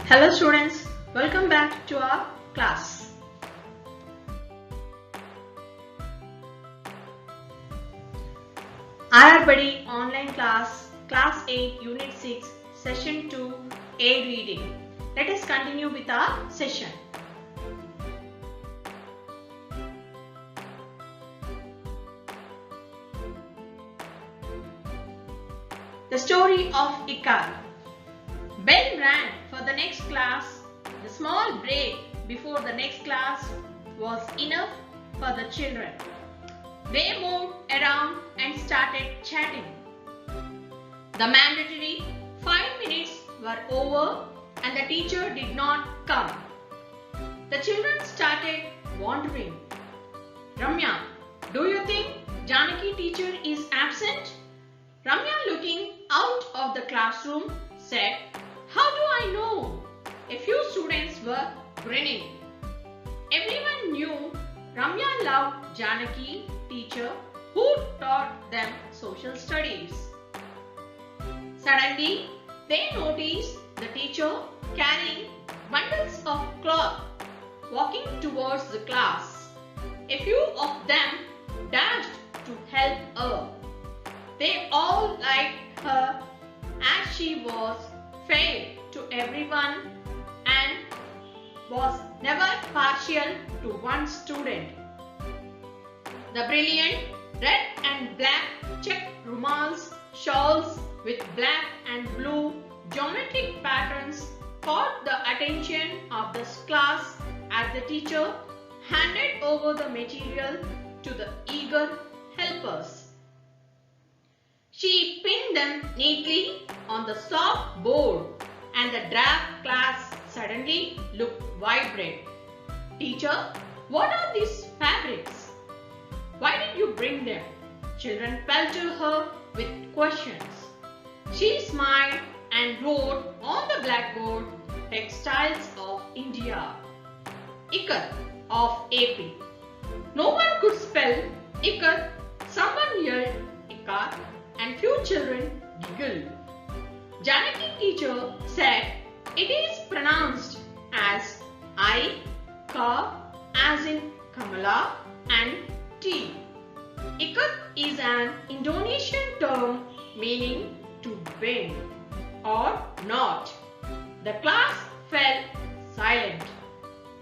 Hello students, welcome back to our class. IR Buddy online class 8 unit 6 session 2 A reading. Let us continue with our session. The story of Ikar. Ben ran for the next class. The small break before the next class was enough for the children. They moved around and started chatting. The mandatory 5 minutes were over and the teacher did not come. The children started wondering. Ramya, do you think Janaki teacher is absent? Ramya, looking out of the classroom, said, "How do I know?" A few students were grinning. Everyone knew Ramya loved Janaki teacher who taught them social studies. Suddenly, they noticed the teacher carrying bundles of cloth walking towards the class. A few of them dashed to help her. They all liked her as she was fair to everyone and was never partial to one student. The brilliant red and black check rumals, shawls with black and blue geometric patterns caught the attention of the class as the teacher handed over the material to the eager helpers. She pinned them neatly on the soft board and the drab class suddenly looked vibrant. "Teacher, what are these fabrics? Why did you bring them?" Children fell to her with questions. She smiled and wrote on the blackboard, "Textiles of India, Ikar of AP." No one could spell Ikar. Someone yelled Ikar and few children giggled. Janaki teacher said it is pronounced as I, Ka as in Kamala and T. Ikar is an Indonesian term meaning to bend or not. The class fell silent.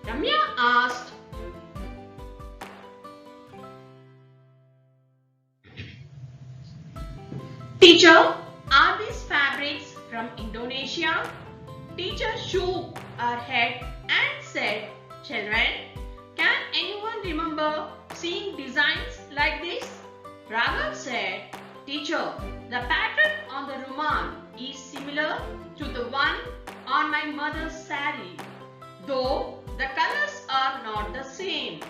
Ramya asked, "Teacher, are these fabrics from Indonesia?" Teacher shook her head and said, "Children, can anyone remember seeing designs like this?" Raghav said, "Teacher, the pattern on the rumal is similar to the one on my mother's sari, though the colors are not the same."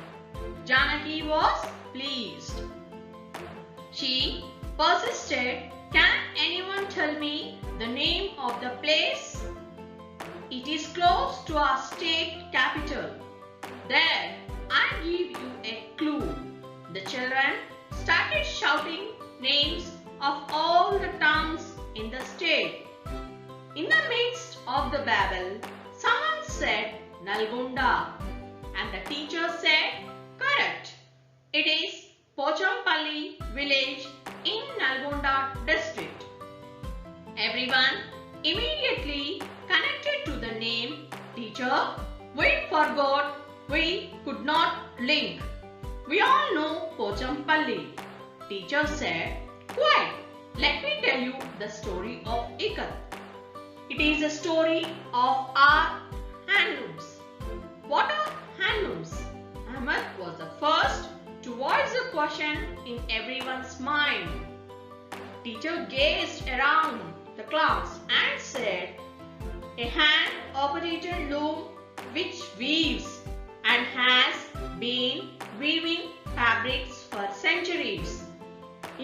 Janaki was pleased. She persisted, "Can anyone tell me the name of the place?" "It is close to our state capital." "There, I give you a clue." The children started shouting names of all the towns in the state. In the midst of the babble, someone said Nalgonda, and the teacher said, "Correct. It is Pochampalli village in Nalgonda district." Everyone immediately connected to the name. "Teacher, we forgot, we could not link. We all know Pochampalli." Teacher said, "Quiet, let me tell you the story of Ikar. It is a story of our handlooms." "What are handlooms?" Ahmed was the first to voice the question in everyone's mind. Teacher gazed around the class and said, "A hand-operated loom which weaves and has been weaving fabrics for centuries.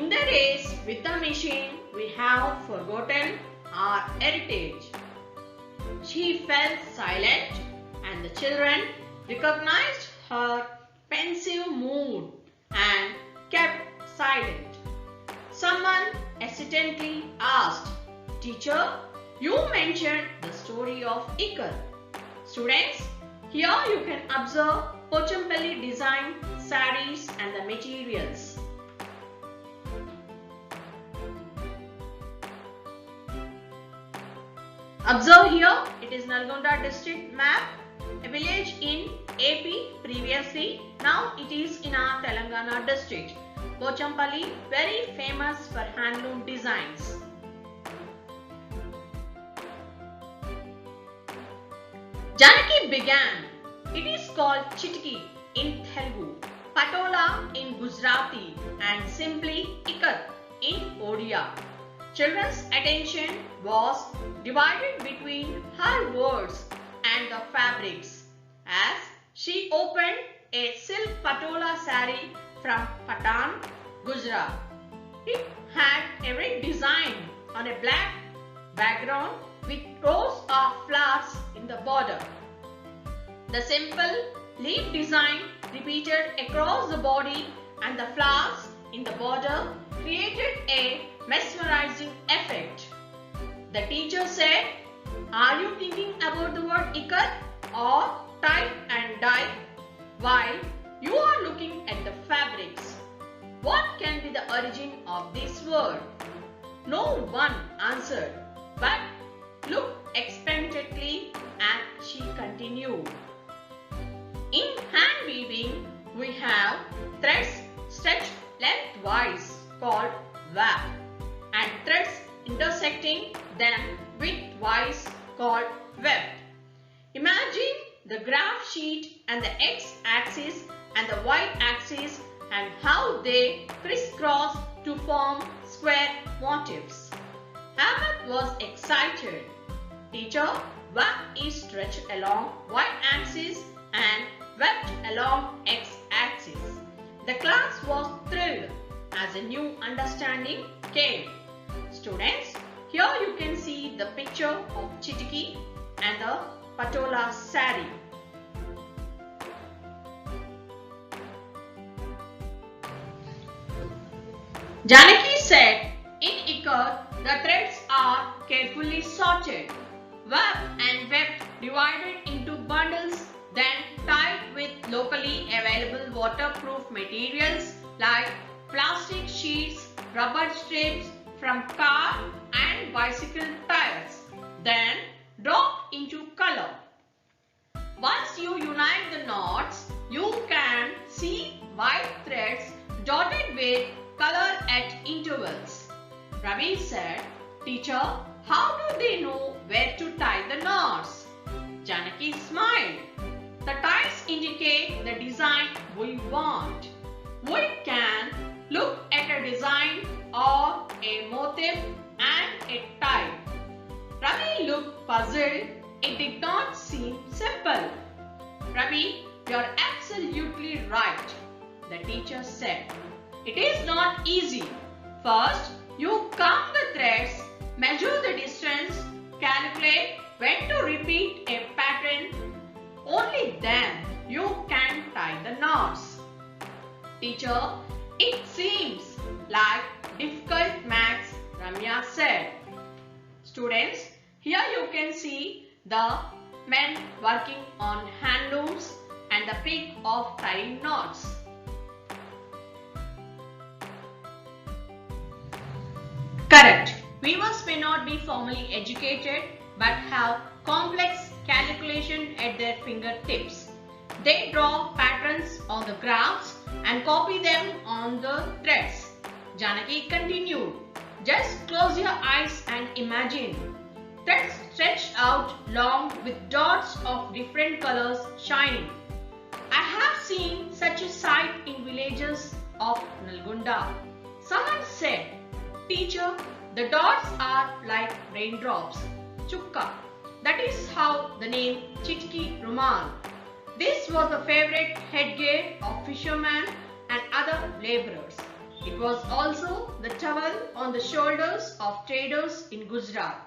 In the race with the machine, we have forgotten our heritage." She fell silent and the children recognized her pensive mood and kept silent. Someone hesitantly asked, "Teacher, you mentioned the story of Ikar. Students, here you can observe Pochampalli design, sarees and the materials. Observe here, it is Nalgonda district map, a village in AP previously, now it is in our Telangana district. Pochampalli, very famous for handloom designs. Janaki began, it is called Chitki in Telugu, Patola in Gujarati and simply Ikar in Odia. Children's attention was divided between her words and the fabrics as she opened a silk patola saree from Patan, Gujarat. It had a red design on a black background with rows of flowers in the border. The simple leaf design repeated across the body and the flowers in the border created a mesmerizing effect. The teacher said, "Are you thinking about the word Ikar or tie and dye while you are looking at the fabrics? What can be the origin of this word?" No one answered, but looked expectantly and she continued. In hand weaving, we have threads stretched lengthwise called wap and threads intersecting them widthwise called weft. Imagine the graph sheet and the x-axis and the y-axis and how they crisscross to form square motifs. Ahmed was excited. "Teacher, wap is stretched along y-axis and weft along x-axis." The class was thrilled as a new understanding came. Students, here you can see the picture of Chitki and the Patola saree. Janaki said, "In Ikar, the threads are carefully sorted, wap and weft divided into bundles, then tied with locally available waterproof materials like plastic sheets, rubber strips from car and bicycle tires, then dropped into color. Once you unite the knots, you can see white threads dotted with color at intervals." Ravi said, "Teacher, how do they know where to tie the knots?" Janaki smiled. "The ties indicate the design we want. We can look at a design or a motif and a tie." Ravi looked puzzled. It did not seem simple. "Ravi, you are absolutely right," the teacher said. "It is not easy. First, you count the threads, measure the distance, calculate when to repeat a pattern. Only then you can tie the knots." "Teacher, it seems like difficult maths," Ramya said. Students, here you can see the men working on handlooms and the trick of tying knots. Correct. Weavers may not be formally educated but have complex calculation at their fingertips. They draw patterns on the graphs and copy them on the threads. Janaki continued, "Just close your eyes and imagine. Threads stretched out long with dots of different colors shining. I have seen such a sight in villages of Nalgonda." Someone said, "Teacher, the dots are like raindrops, chukka. That is how the name Chitki Rumal. This was the favorite headgear of fishermen and other laborers. It was also the towel on the shoulders of traders in Gujarat."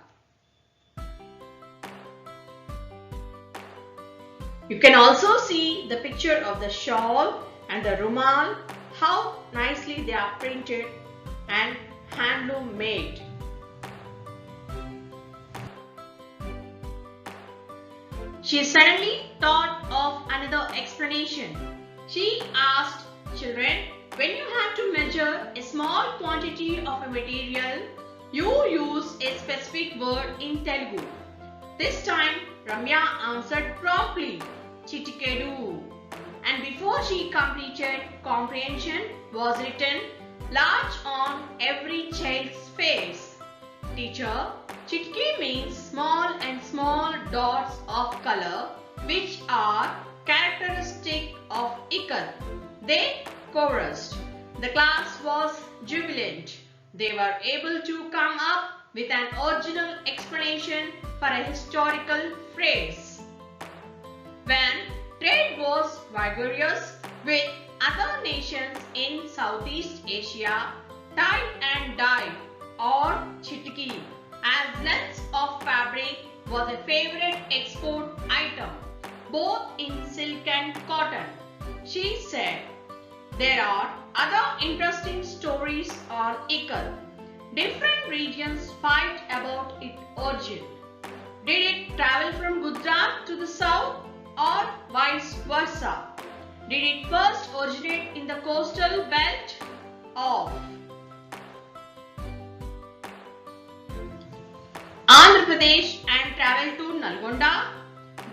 You can also see the picture of the shawl and the rumal, how nicely they are printed and handloom made. She suddenly thought of another explanation. She asked, "Children, when you have to measure a small quantity of a material, you use a specific word in Telugu." This time, Ramya answered promptly, "Chitikedu." And before she completed, comprehension was written large on every child's face. "Teacher, chitki means small and small dots of color which are characteristic of Ikar." They chorused. The class was jubilant. They were able to come up with an original explanation for a historical phrase. When trade was vigorous with other nations in Southeast Asia, tie and dye or chitki as lengths of fabric was a favorite export item, both in silk and cotton. She said, "There are other interesting stories on Ikar. Different regions fight about its origin. Did it travel from Gujarat to the south or vice versa? Did it first originate in the coastal belt of Andhra Pradesh and travel to Nalgonda?"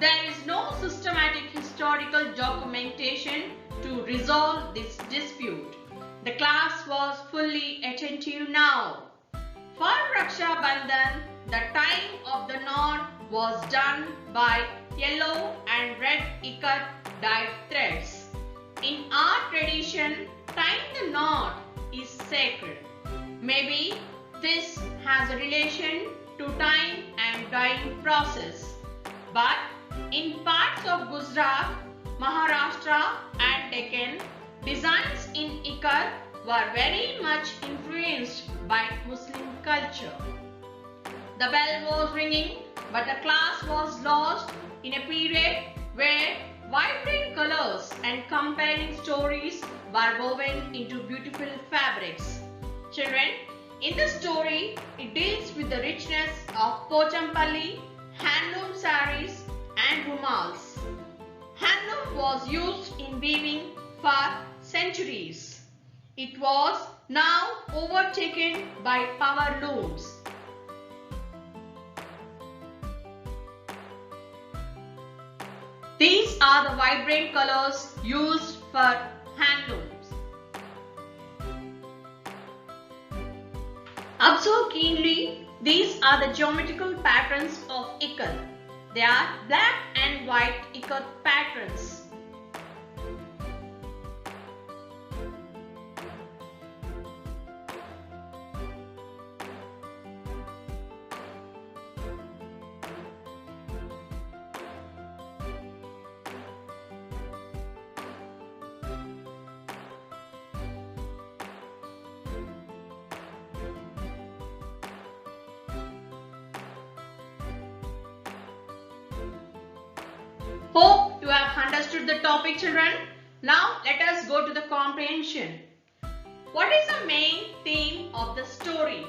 There is no systematic historical documentation to resolve this dispute. The class was fully attentive now. For Raksha Bandhan, the tying of the knot was done by yellow and red ikat dyed threads. In our tradition, tying the knot is sacred. Maybe this has a relation to tying and dyeing process. But in parts of Gujarat, Maharashtra and Deccan, designs in Ikar were very much influenced by Muslim culture. The bell was ringing, but the class was lost in a period where vibrant colors and compelling stories were woven into beautiful fabrics. Children, in the story, it deals with the richness of Pochampalli, handloom saris and rumals. Handloom was used in weaving for centuries. It was now overtaken by power looms. These are the vibrant colors used for handlooms. Observe keenly, these are the geometrical patterns of Ikar. They are black and white Ikat patterns. Hope you have understood the topic, children. Now let us go to the comprehension. What is the main theme of the story?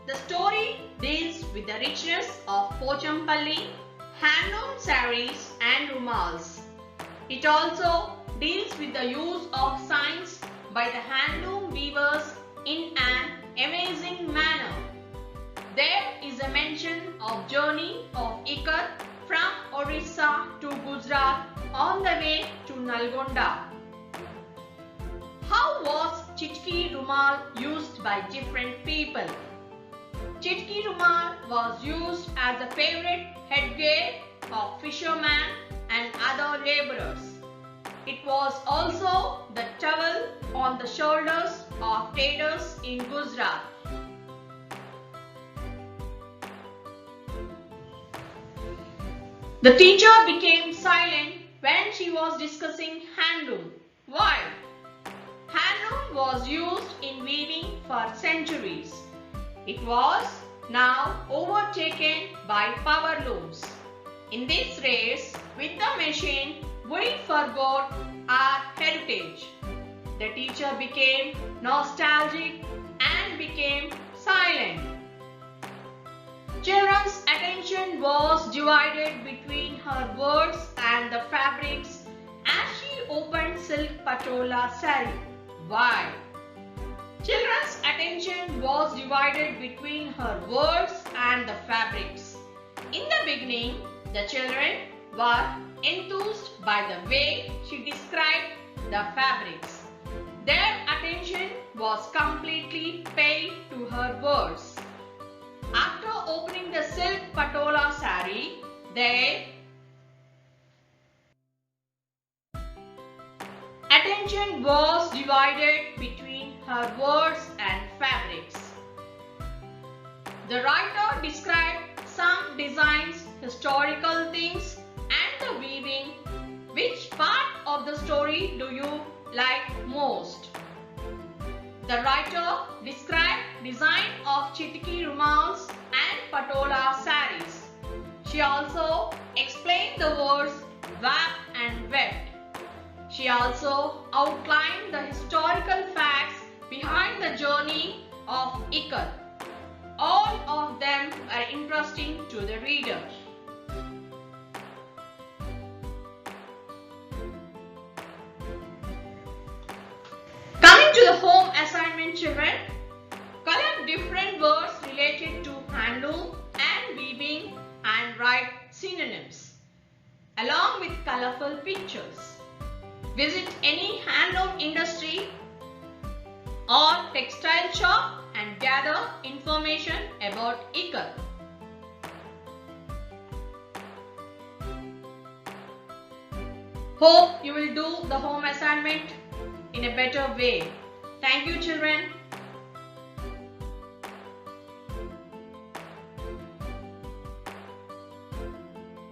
The story deals with the richness of Pochampalli, handloom saris and rumals. It also deals with the use of science by the handloom weavers in an amazing manner. There is a mention of journey of Ikar from Orissa to Gujarat on the way to Nalgonda. How was Chitki Rumal used by different people? Chitki Rumal was used as a favorite headgear of fishermen and other laborers. It was also the towel on the shoulders of traders in Gujarat. The teacher became silent when she was discussing handloom. Why? Handloom was used in weaving for centuries. It was now overtaken by power looms. In this race with the machine, we forgot our heritage. The teacher became nostalgic and became silent. Children's attention was divided between her words and the fabrics as she opened silk patola saree. Why? Children's attention was divided between her words and the fabrics. In the beginning, the children were enthused by the way she described the fabrics. Their attention was completely paid to her words. After opening the silk patola saree, their attention was divided between her words and fabrics. The writer described some designs, historical things and the weaving. Which part of the story do you like most? The writer described design of chitki rumals and patola saris. She also explained the words wap and wept. She also outlined the historical facts behind the journey of Ikar. All of them are interesting to the reader. Coming to the home assignment, children, collect different words related to handloom and weaving and write synonyms along with colorful pictures. Visit any handloom industry or textile shop and gather information about Ikar. Hope you will do the home assignment in a better way. Thank you, children.